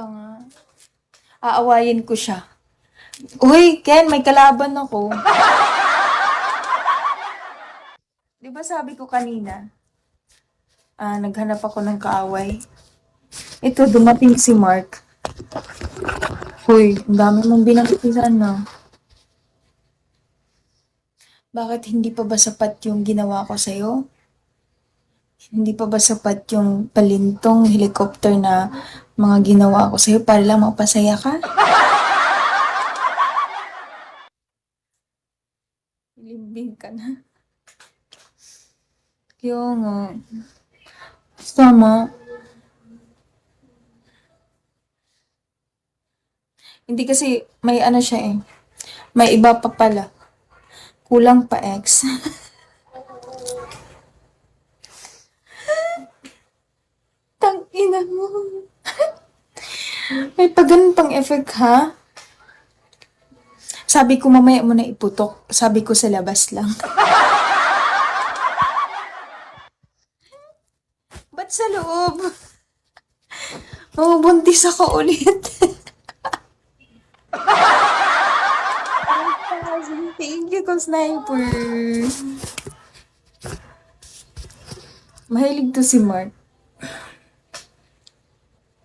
Tanga. Aawayin ko siya. Uy, Ken, may kalaban ako. Di ba sabi ko kanina, naghanap ako ng kaaway. Ito, dumating si Mark. Hoy, ang dami mong binangkisan na. Bakit hindi pa ba sapat yung ginawa ko sa'yo? Hindi pa ba sapat yung palintong helicopter na mga ginawa ko sa'yo para lang mapasaya ka? Limbing ka na. Kaya nga. Tama. Hindi kasi may ano siya eh. May iba pa pala. Kulang pa ex. Tangina mo. May pa ganun pang effect ha? Sabi ko mamaya mo na iputok. Sabi ko sa labas lang. Ba't sa loob? Mabubuntis ako ulit. Thank you, Sniper. Mahilig to si Mark.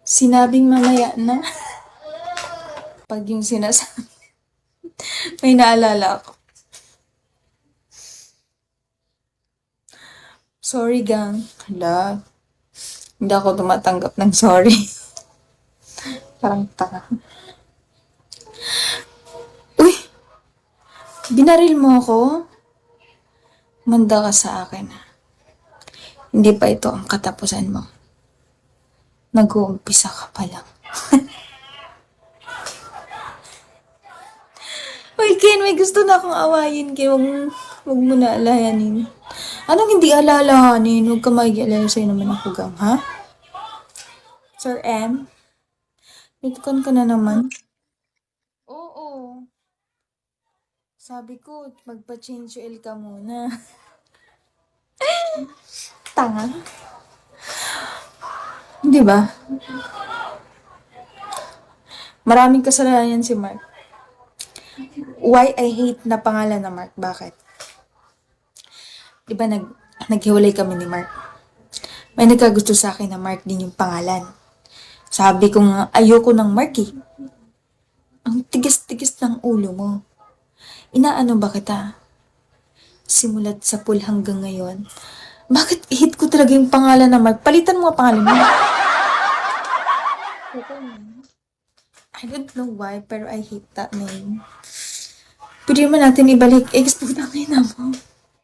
Sinabing mamaya na. Pag yung sinasabi, may naalala ako. Sorry, gang. Hala. Hindi ako tumatanggap ng sorry. Parang tanga. Uy! Binaril mo ako? Manda ka sa akin. Hindi pa ito ang katapusan mo. Nag-uumpisa ka pa lang. Uy, Ken, may gusto na akong awayin. Kaya wag mo na alayanin. Anong hindi alalahanin? Huwag ka mag-alala sa'yo naman ako, gang, ha? Sir M? Nitukan ka na naman. Oo. Sabi ko, magpa-change oil ka muna. Tanga. Di ba? Maraming kasalanan yan si Mark. Why I hate na pangalan na Mark? Bakit? Di ba naghiwalay kami ni Mark? May nagkagusto sa akin na Mark din yung pangalan. Sabi ko nga, ayoko ng Mark eh. Ang tigas-tigas ng ulo mo. Inaano ba kita? Simulat sa pool hanggang ngayon. Bakit hate ko talaga yung pangalan na Mark? Palitan mo ang pangalan mo. I don't know why, pero I hate that name. Pwede naman natin ibalik. Ex, putang ina mo.